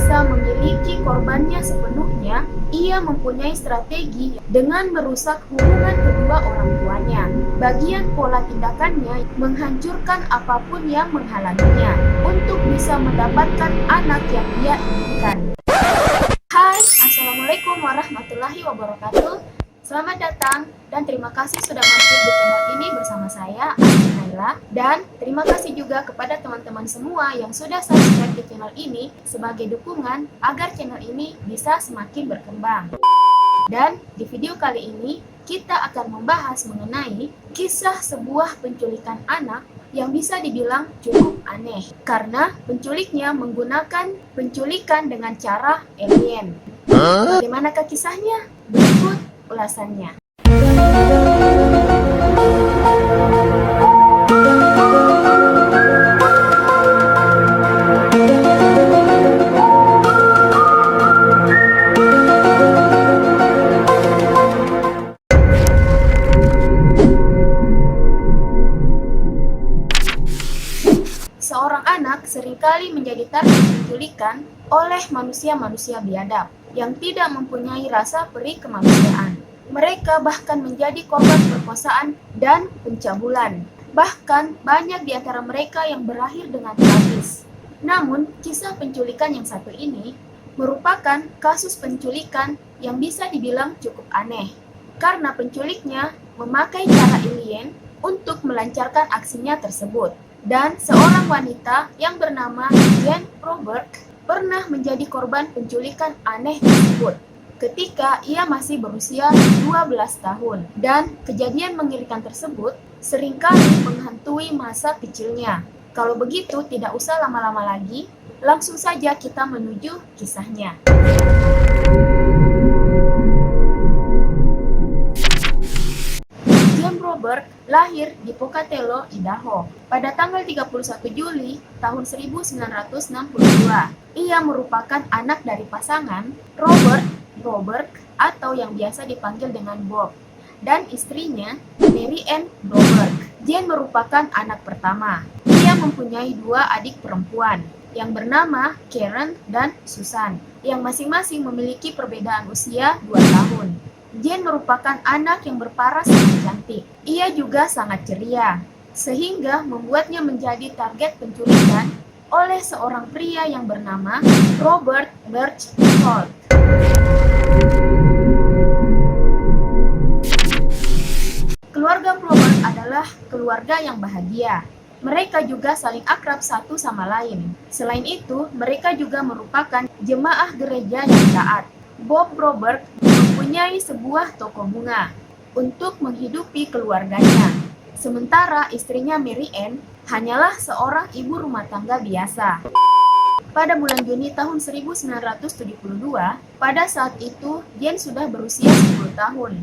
bisa memiliki korbannya sepenuhnya, ia mempunyai strategi dengan merusak hubungan kedua orang tuanya. Bagian pola tindakannya menghancurkan apapun yang menghalanginya untuk bisa mendapatkan anak yang ia inginkan. Hai, Assalamualaikum warahmatullahi wabarakatuh. Selamat datang dan terima kasih sudah mampir di channel ini bersama saya, Asti Naila. Dan terima kasih juga kepada teman-teman semua yang sudah subscribe di channel ini sebagai dukungan agar channel ini bisa semakin berkembang. Dan di video kali ini kita akan membahas mengenai kisah sebuah penculikan anak yang bisa dibilang cukup aneh karena penculiknya menggunakan penculikan dengan cara alien. Bagaimanakah kisahnya? Berikut ulasannya. Seorang anak seringkali menjadi target penculikan oleh manusia-manusia biadab yang tidak mempunyai rasa perih kemanusiaan. Mereka bahkan menjadi korban perkosaan dan pencabulan. Bahkan banyak di antara mereka yang berakhir dengan tragis. Namun, kisah penculikan yang satu ini merupakan kasus penculikan yang bisa dibilang cukup aneh. Karena penculiknya memakai cara alien untuk melancarkan aksinya tersebut. Dan seorang wanita yang bernama Jane Broberg pernah menjadi korban penculikan aneh tersebut ketika ia masih berusia 12 tahun. Dan kejadian mengerikan tersebut seringkali menghantui masa kecilnya. Kalau begitu, tidak usah lama-lama lagi, langsung saja kita menuju kisahnya. Jane Broberg lahir di Pocatello, Idaho, pada tanggal 31 Juli tahun 1962. Ia merupakan anak dari pasangan Robert Broberg atau yang biasa dipanggil dengan Bob dan istrinya Mary Ann Broberg. Jane merupakan anak pertama. Ia mempunyai dua adik perempuan yang bernama Karen dan Susan, yang masing-masing memiliki perbedaan usia 2 tahun. Jane merupakan anak yang berparas sangat cantik. Ia juga sangat ceria, sehingga membuatnya menjadi target penculikan oleh seorang pria yang bernama Robert Berchtold. Keluarga Broberg adalah keluarga yang bahagia. Mereka juga saling akrab satu sama lain. Selain itu, mereka juga merupakan jemaah gereja yang taat. Bob Broberg mempunyai sebuah toko bunga untuk menghidupi keluarganya. Sementara istrinya Mary Ann hanyalah seorang ibu rumah tangga biasa. Pada bulan Juni tahun 1972, pada saat itu Jane sudah berusia 10 tahun.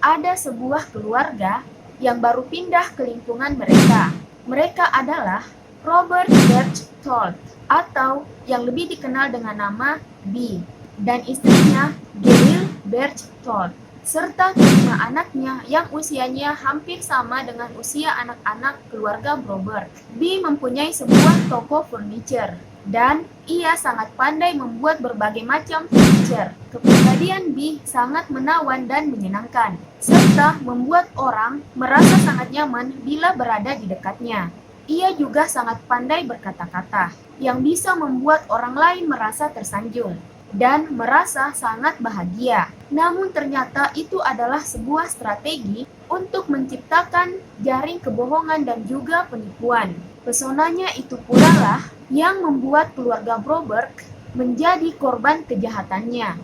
Ada sebuah keluarga yang baru pindah ke lingkungan mereka. Mereka adalah Robert Berchtold atau yang lebih dikenal dengan nama B dan istrinya Gail Berchtold, serta kelima anaknya yang usianya hampir sama dengan usia anak-anak keluarga Broberg. B mempunyai sebuah toko furniture dan ia sangat pandai membuat berbagai macam furniture. Kepribadian B sangat menawan dan menyenangkan, serta membuat orang merasa sangat nyaman bila berada di dekatnya. Ia juga sangat pandai berkata-kata yang bisa membuat orang lain merasa tersanjung dan merasa sangat bahagia. Namun ternyata itu adalah sebuah strategi untuk menciptakan jaring kebohongan dan juga penipuan. Pesonanya itu pula lah yang membuat keluarga Broberg menjadi korban kejahatannya.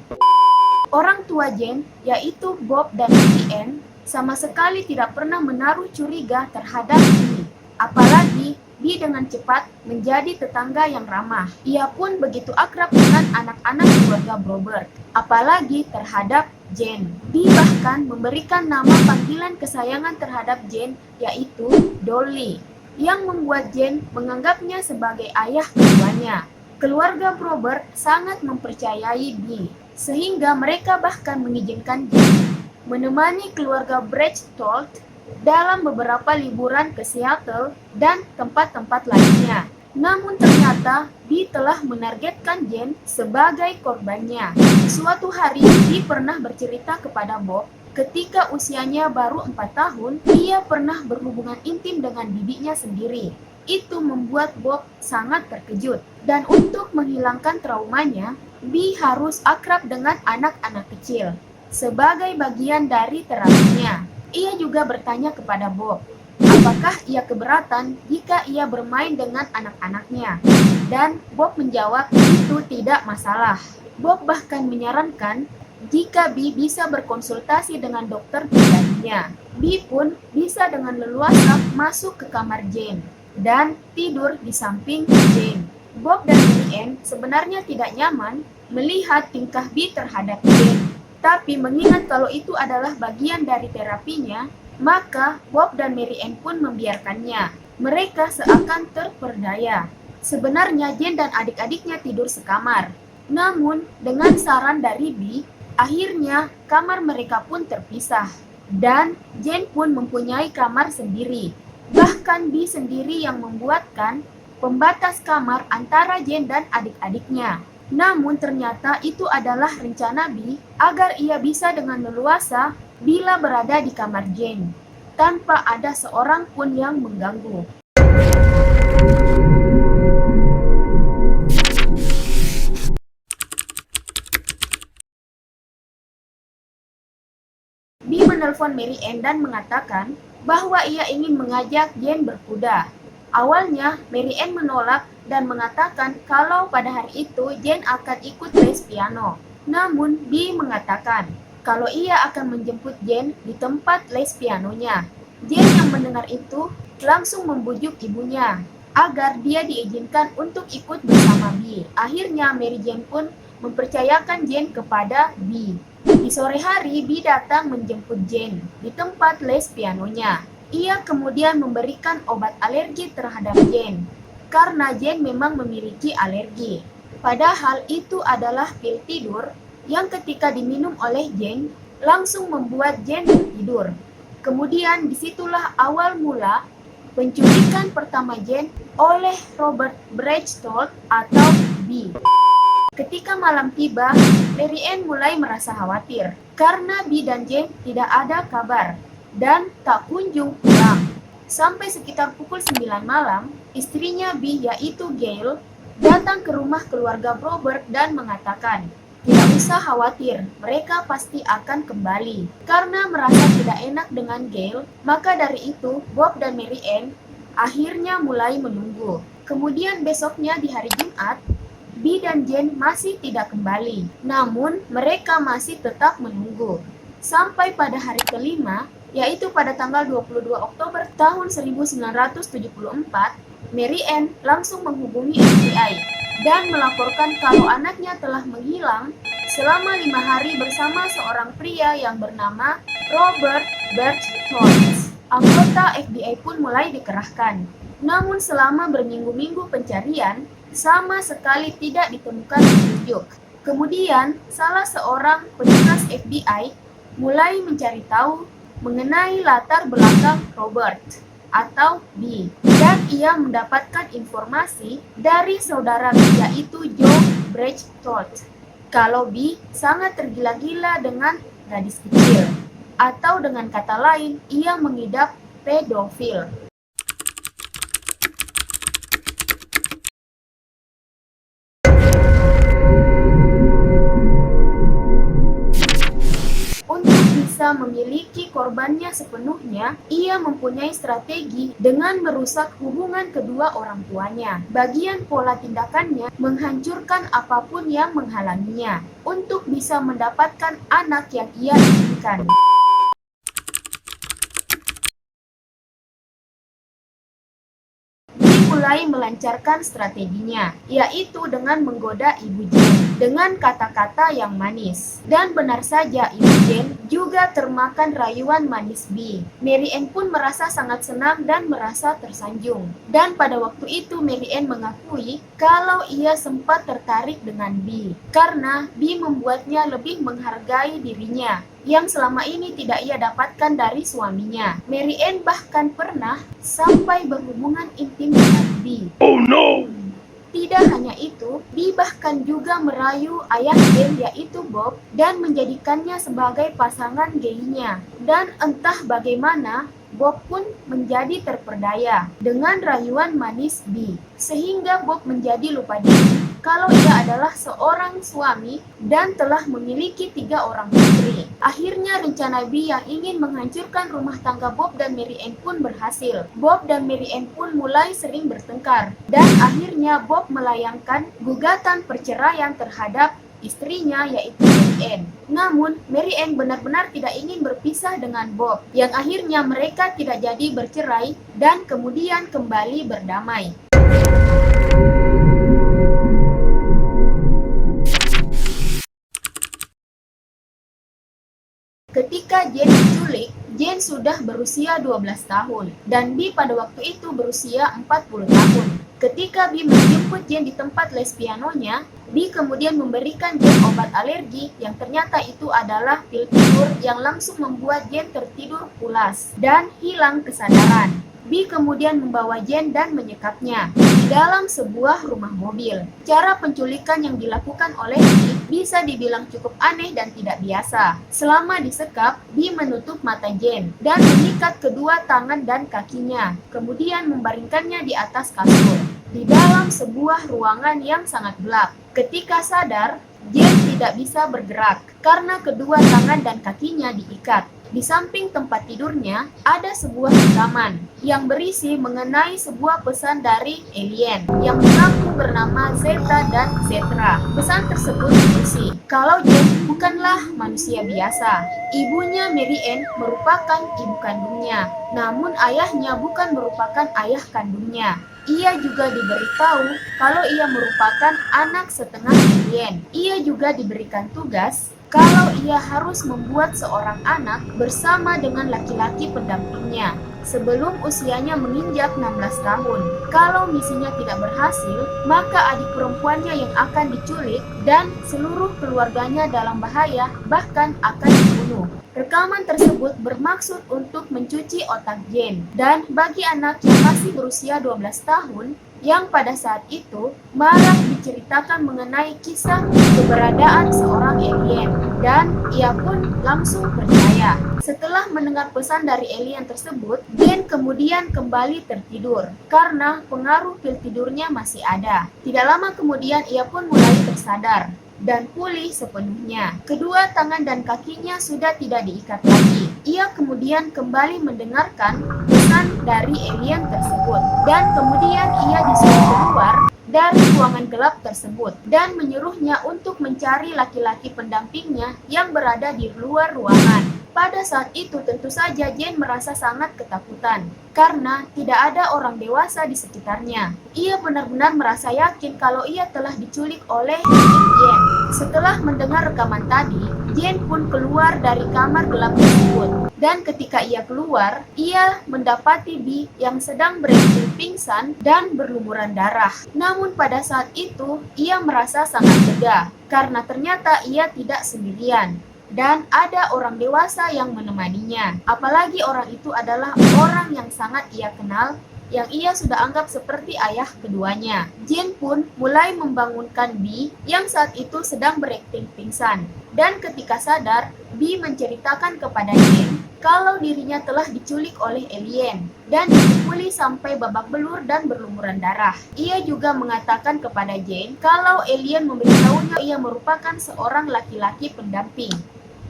Orang tua Jane, yaitu Bob dan Mary Ann, sama sekali tidak pernah menaruh curiga terhadap B. Apalagi B dengan cepat menjadi tetangga yang ramah. Ia pun begitu akrab dengan anak-anak keluarga Broberg, apalagi terhadap Jane. B bahkan memberikan nama panggilan kesayangan terhadap Jane, yaitu Dolly, yang membuat Jane menganggapnya sebagai ayah keduanya. Keluarga Broberg sangat mempercayai B, sehingga mereka bahkan mengizinkan Jane menemani keluarga Berchtold dalam beberapa liburan ke Seattle dan tempat-tempat lainnya. Namun ternyata B telah menargetkan Jane sebagai korbannya. Suatu hari B pernah bercerita kepada Bob ketika usianya baru 4 tahun, ia pernah berhubungan intim dengan bibinya sendiri. Itu membuat Bob sangat terkejut. Dan untuk menghilangkan traumanya, B harus akrab dengan anak-anak kecil. Sebagai bagian dari terapinya, ia juga bertanya kepada Bob, apakah ia keberatan jika ia bermain dengan anak-anaknya? Dan Bob menjawab itu tidak masalah. Bob bahkan menyarankan jika B bisa berkonsultasi dengan dokter pribadinya. B pun bisa dengan leluasa masuk ke kamar Jane dan tidur di samping Jane. Bob dan Mary Ann sebenarnya tidak nyaman melihat tingkah B terhadap Jane. Tapi mengingat kalau itu adalah bagian dari terapinya, maka Bob dan Mary Ann pun membiarkannya. Mereka seakan terperdaya. Sebenarnya Jane dan adik-adiknya tidur sekamar. Namun, dengan saran dari B, akhirnya kamar mereka pun terpisah. Dan Jane pun mempunyai kamar sendiri. Bahkan B sendiri yang membuatkan pembatas kamar antara Jane dan adik-adiknya. Namun ternyata itu adalah rencana B agar ia bisa dengan leluasa bila berada di kamar Jane, tanpa ada seorang pun yang mengganggu. B menelpon Mary Ann dan mengatakan bahwa ia ingin mengajak Jane berkuda. Awalnya, Mary Ann menolak dan mengatakan kalau pada hari itu Jane akan ikut les piano. Namun, B mengatakan kalau ia akan menjemput Jane di tempat les pianonya. Jane yang mendengar itu langsung membujuk ibunya agar dia diizinkan untuk ikut bersama B. Akhirnya, Mary Jane pun mempercayakan Jane kepada B. Di sore hari, B datang menjemput Jane di tempat les pianonya. Ia kemudian memberikan obat alergi terhadap Jane, karena Jane memang memiliki alergi. Padahal itu adalah pil tidur yang ketika diminum oleh Jane, langsung membuat Jane tertidur. Kemudian disitulah awal mula penculikan pertama Jane oleh Robert Bridgetold atau B. Ketika malam tiba, Mary Ann mulai merasa khawatir karena B dan Jane tidak ada kabar dan tak kunjung pulang. Sampai sekitar pukul 9 malam, istrinya B yaitu Gail datang ke rumah keluarga Robert dan mengatakan, tidak usah khawatir, mereka pasti akan kembali. Karena merasa tidak enak dengan Gail, maka dari itu Bob dan Mary Ann akhirnya mulai menunggu. Kemudian besoknya di hari Jumat, B dan Jane masih tidak kembali, namun mereka masih tetap menunggu. Sampai pada hari kelima, yaitu pada tanggal 22 Oktober tahun 1974, Mary Ann langsung menghubungi FBI dan melaporkan kalau anaknya telah menghilang selama 5 hari bersama seorang pria yang bernama Robert Bridgetold. Anggota FBI pun mulai dikerahkan. Namun selama berminggu-minggu pencarian, sama sekali tidak ditemukan petunjuk. Kemudian, salah seorang petugas FBI mulai mencari tahu mengenai latar belakang Robert atau B, dan ia mendapatkan informasi dari saudara B yaitu Joe Bridgetold kalau B sangat tergila-gila dengan gadis kecil, atau dengan kata lain ia mengidap pedofil. Memiliki korbannya sepenuhnya, ia mempunyai strategi dengan merusak hubungan kedua orang tuanya. Bagian pola tindakannya menghancurkan apapun yang menghalanginya untuk bisa mendapatkan anak yang ia inginkan. Mulai melancarkan strateginya, yaitu dengan menggoda Ibu Jane dengan kata-kata yang manis. Dan benar saja Ibu Jane juga termakan rayuan manis B. Mary Ann pun merasa sangat senang dan merasa tersanjung. Dan pada waktu itu Mary Ann mengakui kalau ia sempat tertarik dengan B, karena B membuatnya lebih menghargai dirinya yang selama ini tidak ia dapatkan dari suaminya. Mary Ann bahkan pernah sampai berhubungan intim dengan B. Oh no! Tidak hanya itu, Bee bahkan juga merayu ayah Jane yaitu Bob dan menjadikannya sebagai pasangan gaynya. Dan entah bagaimana, Bob pun menjadi terperdaya dengan rayuan manis Bee. Sehingga Bob menjadi lupa diri kalau ia adalah seorang suami dan telah memiliki 3 orang putri. Akhirnya rencana Bee yang ingin menghancurkan rumah tangga Bob dan Mary Ann pun berhasil. Bob dan Mary Ann pun mulai sering bertengkar dan akhirnya Bob melayangkan gugatan perceraian terhadap istrinya yaitu Mary Ann. Namun, Mary Ann benar-benar tidak ingin berpisah dengan Bob, yang akhirnya mereka tidak jadi bercerai dan kemudian kembali berdamai. Ketika Jane diculik, Jane sudah berusia 12 tahun dan Bee pada waktu itu berusia 40 tahun. Ketika Bee menjemput Jane di tempat les pianonya, Bee kemudian memberikan Jane obat alergi yang ternyata itu adalah pil tidur yang langsung membuat Jane tertidur pulas dan hilang kesadaran. Bee kemudian membawa Jane dan menyekapnya di dalam sebuah rumah mobil. Cara penculikan yang dilakukan oleh Bee bisa dibilang cukup aneh dan tidak biasa. Selama disekap, Bee menutup mata Jane dan mengikat kedua tangan dan kakinya, kemudian membaringkannya di atas kasur di dalam sebuah ruangan yang sangat gelap. Ketika sadar, Jane tidak bisa bergerak karena kedua tangan dan kakinya diikat. Di samping tempat tidurnya, ada sebuah rekaman yang berisi mengenai sebuah pesan dari alien yang mengaku bernama Zeta dan Zetra. Pesan tersebut berisi, kalau Jane bukanlah manusia biasa. Ibunya Mary Ann merupakan ibu kandungnya, namun ayahnya bukan merupakan ayah kandungnya. Ia juga diberitahu kalau ia merupakan anak setengah alien. Ia juga diberikan tugas kalau ia harus membuat seorang anak bersama dengan laki-laki pendampingnya sebelum usianya menginjak 16 tahun. Kalau misinya tidak berhasil, maka adik perempuannya yang akan diculik dan seluruh keluarganya dalam bahaya, bahkan akan dibunuh. Rekaman tersebut bermaksud untuk mencuci otak Jane, dan bagi anak yang masih berusia 12 tahun, yang pada saat itu marak diceritakan mengenai kisah keberadaan seorang alien, dan ia pun langsung percaya. Setelah mendengar pesan dari alien tersebut, Jane kemudian kembali tertidur karena pengaruh pil tidurnya masih ada. Tidak lama kemudian ia pun mulai tersadar dan pulih sepenuhnya. Kedua tangan dan kakinya sudah tidak diikat lagi. Ia kemudian kembali mendengarkan pesan dari alien tersebut dan kemudian ia disuruh keluar dari ruangan gelap tersebut dan menyuruhnya untuk mencari laki-laki pendampingnya yang berada di luar ruangan. Pada saat itu tentu saja Jane merasa sangat ketakutan karena tidak ada orang dewasa di sekitarnya. Ia benar-benar merasa yakin kalau ia telah diculik oleh Jane. Setelah mendengar rekaman tadi, Jane pun keluar dari kamar gelap tersebut. Dan ketika ia keluar, ia mendapati Bee yang sedang bereaksi pingsan dan berlumuran darah. Namun pada saat itu, ia merasa sangat lega karena ternyata ia tidak sendirian dan ada orang dewasa yang menemaninya. Apalagi orang itu adalah orang yang sangat ia kenal, yang ia sudah anggap seperti ayah keduanya. Jane pun mulai membangunkan Bee yang saat itu sedang berakting pingsan. Dan ketika sadar, Bee menceritakan kepada Jane kalau dirinya telah diculik oleh alien dan dipukuli sampai babak belur dan berlumuran darah. Ia juga mengatakan kepada Jane kalau alien memberitahunya ia merupakan seorang laki-laki pendamping.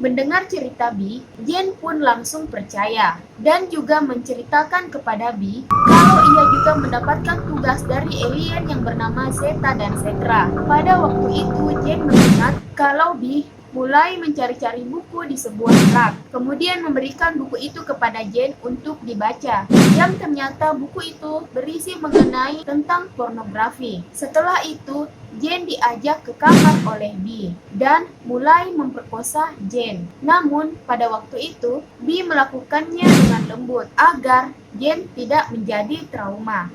Mendengar cerita Bee, Jane pun langsung percaya dan juga menceritakan kepada Bee kalau ia juga mendapatkan tugas dari alien yang bernama Zeta dan Zetra. Pada waktu itu Jane mengingat kalau Bee mulai mencari-cari buku di sebuah rak, kemudian memberikan buku itu kepada Jane untuk dibaca, yang ternyata buku itu berisi mengenai tentang pornografi. Setelah itu, Jane diajak ke kamar oleh Bee dan mulai memperkosa Jane. Namun, pada waktu itu, Bee melakukannya dengan lembut agar Jane tidak menjadi trauma.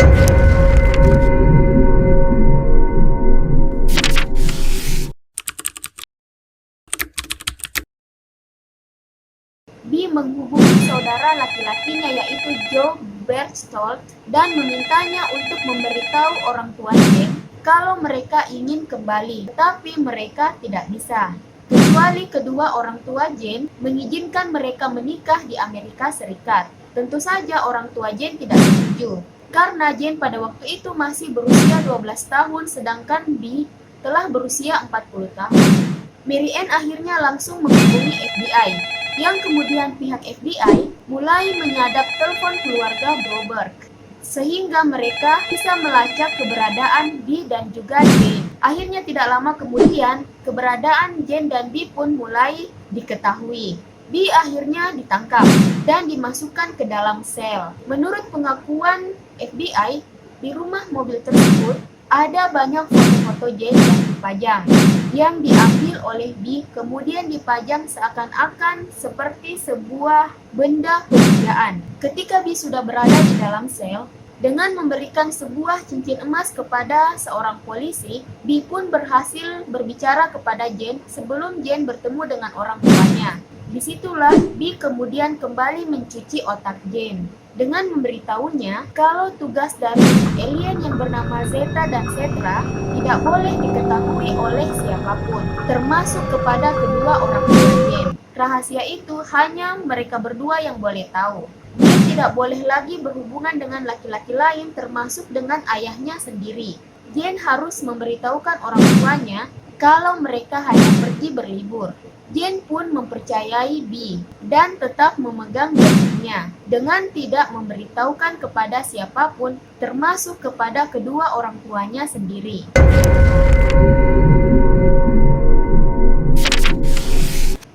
B menghubungi saudara laki-lakinya yaitu Joe Berchtold dan memintanya untuk memberitahu orang tua Jane kalau mereka ingin kembali, tetapi mereka tidak bisa. Kecuali kedua orang tua Jane mengizinkan mereka menikah di Amerika Serikat. Tentu saja orang tua Jane tidak setuju, karena Jane pada waktu itu masih berusia 12 tahun sedangkan B telah berusia 40 tahun. Mary Ann akhirnya langsung menghubungi FBI, yang kemudian pihak FBI mulai menyadap telepon keluarga Broberg, sehingga mereka bisa melacak keberadaan B dan juga Jane. Akhirnya tidak lama kemudian, keberadaan Jane dan B pun mulai diketahui. B akhirnya ditangkap dan dimasukkan ke dalam sel. Menurut pengakuan FBI, di rumah mobil tersebut ada banyak foto-foto Jane yang dipajang, yang diambil oleh B kemudian dipajang seakan-akan seperti sebuah benda penjagaan. Ketika B sudah berada di dalam sel, dengan memberikan sebuah cincin emas kepada seorang polisi, B pun berhasil berbicara kepada Jane sebelum Jane bertemu dengan orang tuanya. Disitulah B kemudian kembali mencuci otak Jane dengan memberitahunya kalau tugas dari alien yang bernama Zeta dan Cetra tidak boleh diketahui oleh siapapun, termasuk kepada kedua orang tua Jane. Rahasia itu hanya mereka berdua yang boleh tahu. Jane tidak boleh lagi berhubungan dengan laki-laki lain termasuk dengan ayahnya sendiri. Jane harus memberitahukan orang tuanya kalau mereka hanya pergi berlibur. Jane pun mempercayai B dan tetap memegang janjinya dengan tidak memberitahukan kepada siapapun, termasuk kepada kedua orang tuanya sendiri.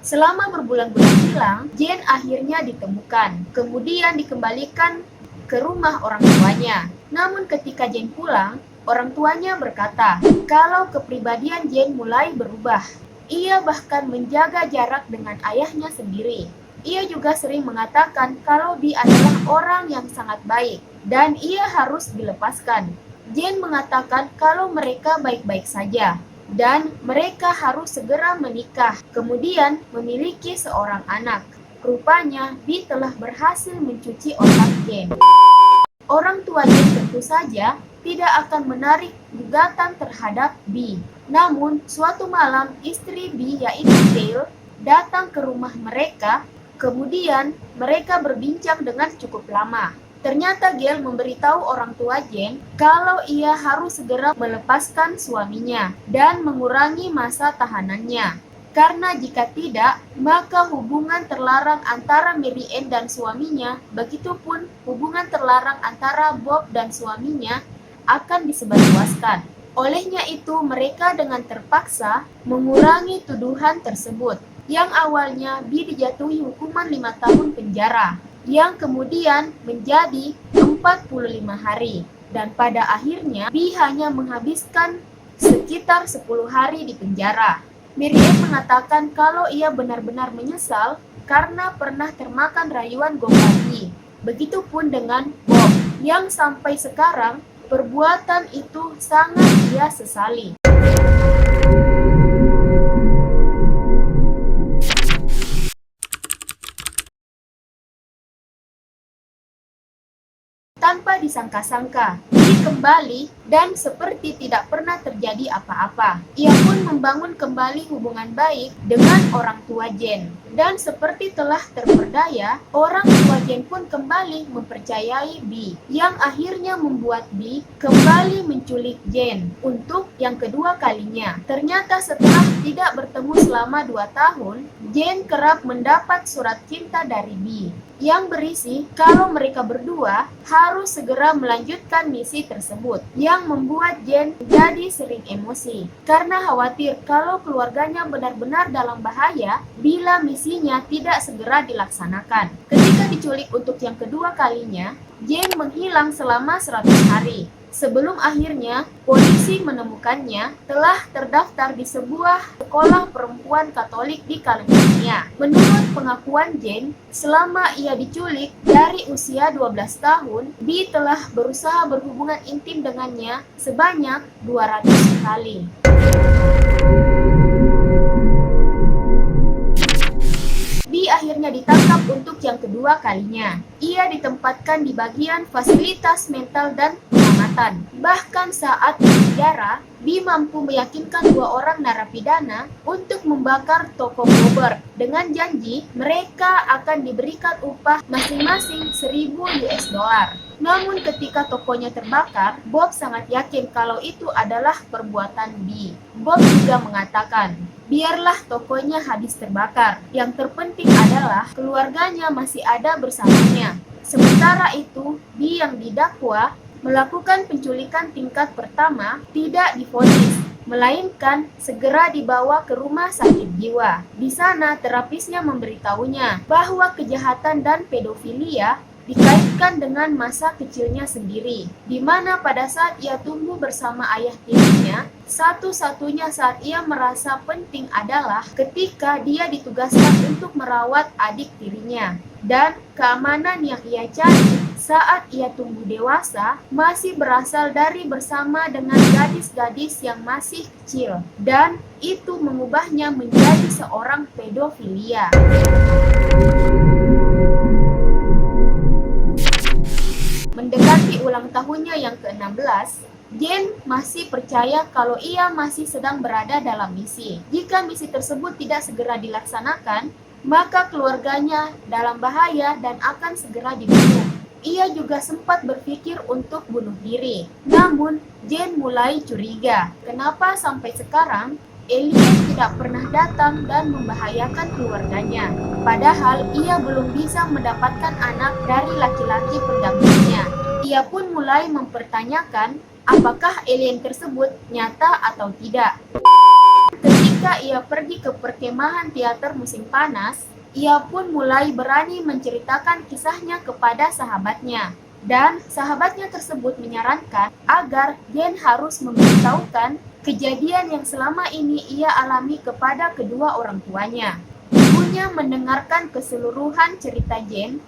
Selama berbulan-bulan hilang, Jane akhirnya ditemukan, kemudian dikembalikan ke rumah orang tuanya. Namun ketika Jane pulang, orang tuanya berkata kalau kepribadian Jane mulai berubah. Ia bahkan menjaga jarak dengan ayahnya sendiri. Ia juga sering mengatakan kalau B adalah orang yang sangat baik dan ia harus dilepaskan. Jane mengatakan kalau mereka baik-baik saja dan mereka harus segera menikah, kemudian memiliki seorang anak. Rupanya B telah berhasil mencuci otak Jane. Orang tua Jane tentu saja tidak akan menarik gugatan terhadap B. Namun, suatu malam istri B yaitu Gail datang ke rumah mereka, kemudian mereka berbincang dengan cukup lama. Ternyata Gail memberitahu orang tua Jane kalau ia harus segera melepaskan suaminya dan mengurangi masa tahanannya. Karena jika tidak, maka hubungan terlarang antara Mary Ann dan suaminya, begitupun hubungan terlarang antara Bob dan suaminya akan disebarluaskan. Olehnya itu, mereka dengan terpaksa mengurangi tuduhan tersebut. Yang awalnya B dijatuhi hukuman 5 tahun penjara, yang kemudian menjadi 45 hari. Dan pada akhirnya B hanya menghabiskan sekitar 10 hari di penjara. Mary Ann mengatakan kalau ia benar-benar menyesal karena pernah termakan rayuan Gombardi. Begitupun dengan Bob, yang sampai sekarang perbuatan itu sangat ia sesali. Tanpa disangka-sangka, dia kembali dan seperti tidak pernah terjadi apa-apa. Ia pun membangun kembali hubungan baik dengan orang tua Jane. Dan seperti telah terperdaya, orang tua Jane pun kembali mempercayai B, yang akhirnya membuat B kembali menculik Jane untuk yang kedua kalinya. Ternyata setelah tidak bertemu selama 2 tahun, Jane kerap mendapat surat cinta dari B yang berisi kalau mereka berdua harus segera melanjutkan misi tersebut, yang membuat Jane jadi sering emosi karena khawatir kalau keluarganya benar-benar dalam bahaya bila misinya tidak segera dilaksanakan. Ketika diculik untuk yang kedua kalinya, Jane menghilang selama 100 hari. Sebelum akhirnya polisi menemukannya telah terdaftar di sebuah sekolah perempuan Katolik di California. Menurut pengakuan Jane, selama ia diculik dari usia 12 tahun, B telah berusaha berhubungan intim dengannya sebanyak 200 kali. B akhirnya ditangkap yang kedua kalinya. Ia ditempatkan di bagian fasilitas mental dan pengamatan. Bahkan saat di penjara, B mampu meyakinkan 2 orang narapidana untuk membakar toko Bobber dengan janji mereka akan diberikan upah masing-masing 1.000 US dollar. Namun ketika tokonya terbakar, Bob sangat yakin kalau itu adalah perbuatan B. Bob juga mengatakan, biarlah tokonya habis terbakar. Yang terpenting adalah keluarganya masih ada bersamanya. Sementara itu, B yang didakwa melakukan penculikan tingkat pertama tidak divonis, melainkan segera dibawa ke rumah sakit jiwa. Di sana terapisnya memberitahunya bahwa kejahatan dan pedofilia dikaitkan dengan masa kecilnya sendiri, di mana pada saat ia tumbuh bersama ayah tirinya, satu-satunya saat ia merasa penting adalah ketika dia ditugaskan untuk merawat adik tirinya. Dan keamanan yang ia cari saat ia tumbuh dewasa masih berasal dari bersama dengan gadis-gadis yang masih kecil, dan itu mengubahnya menjadi seorang pedofilia. Mendekati ulang tahunnya yang ke-16, Jane masih percaya kalau ia masih sedang berada dalam misi. Jika misi tersebut tidak segera dilaksanakan, maka keluarganya dalam bahaya dan akan segera dibunuh. Ia juga sempat berpikir untuk bunuh diri. Namun, Jane mulai curiga. Kenapa sampai sekarang alien tidak pernah datang dan membahayakan keluarganya? Padahal ia belum bisa mendapatkan anak dari laki-laki pendampingnya. Ia pun mulai mempertanyakan apakah alien tersebut nyata atau tidak. Ketika ia pergi ke perkemahan teater musim panas, ia pun mulai berani menceritakan kisahnya kepada sahabatnya. Dan sahabatnya tersebut menyarankan agar Jane harus memberitahukan kejadian yang selama ini ia alami kepada kedua orang tuanya. Ibunya mendengarkan keseluruhan cerita Jane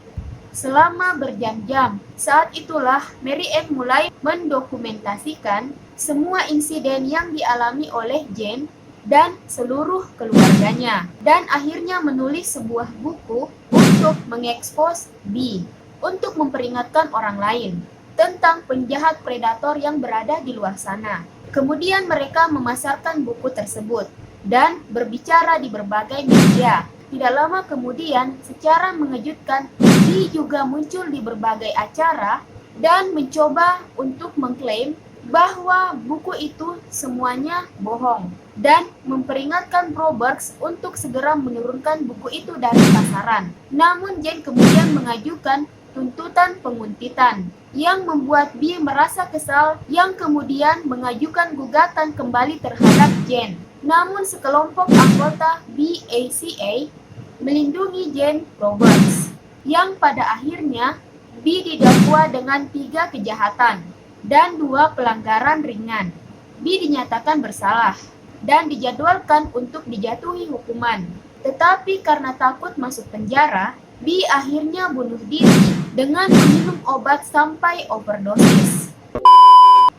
selama berjam-jam. Saat itulah Mary Ann mulai mendokumentasikan semua insiden yang dialami oleh Jane dan seluruh keluarganya, dan akhirnya menulis sebuah buku untuk mengekspos B, untuk memperingatkan orang lain tentang penjahat predator yang berada di luar sana. Kemudian mereka memasarkan buku tersebut dan berbicara di berbagai media. Tidak lama kemudian, secara mengejutkan, B juga muncul di berbagai acara dan mencoba untuk mengklaim bahwa buku itu semuanya bohong dan memperingatkan Roberts untuk segera menurunkan buku itu dari pasaran. Namun Jane kemudian mengajukan tuntutan penguntitan yang membuat B merasa kesal, yang kemudian mengajukan gugatan kembali terhadap Jane. Namun sekelompok anggota BACA melindungi Jane Roberts, yang pada akhirnya B didakwa dengan 3 kejahatan dan 2 pelanggaran ringan. B dinyatakan bersalah dan dijadwalkan untuk dijatuhi hukuman. Tetapi karena takut masuk penjara, B akhirnya bunuh diri dengan meminum obat sampai overdosis.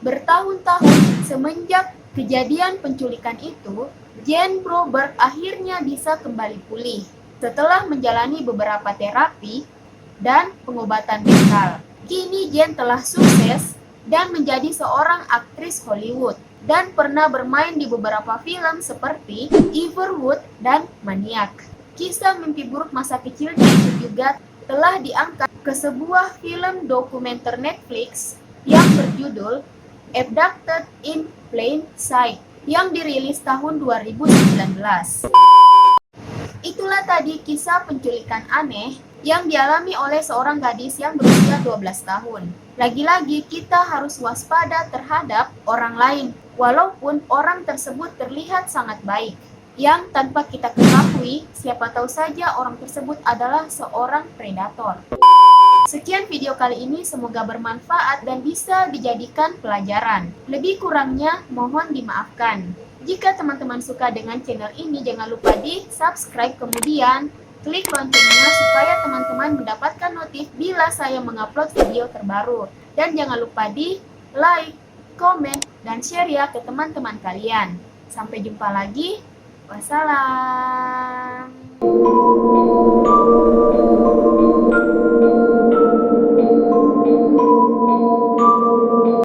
Bertahun-tahun semenjak kejadian penculikan itu, Jane Probert akhirnya bisa kembali pulih setelah menjalani beberapa terapi dan pengobatan mental. Kini Jane telah sukses dan menjadi seorang aktris Hollywood dan pernah bermain di beberapa film seperti Everwood dan Maniac. Kisah mimpi buruk masa kecilnya itu juga telah diangkat ke sebuah film dokumenter Netflix yang berjudul Abducted in Plain Sight yang dirilis tahun 2019. Itulah tadi kisah penculikan aneh yang dialami oleh seorang gadis yang berusia 12 tahun. Lagi-lagi kita harus waspada terhadap orang lain, walaupun orang tersebut terlihat sangat baik. Yang tanpa kita ketahui, siapa tahu saja orang tersebut adalah seorang predator. Sekian video kali ini, semoga bermanfaat dan bisa dijadikan pelajaran. Lebih kurangnya mohon dimaafkan. Jika teman-teman suka dengan channel ini, jangan lupa di subscribe, kemudian klik loncengnya supaya teman-teman mendapatkan notif bila saya mengupload video terbaru. Dan jangan lupa di like, komen, dan share ya ke teman-teman kalian. Sampai jumpa lagi. Wassalam.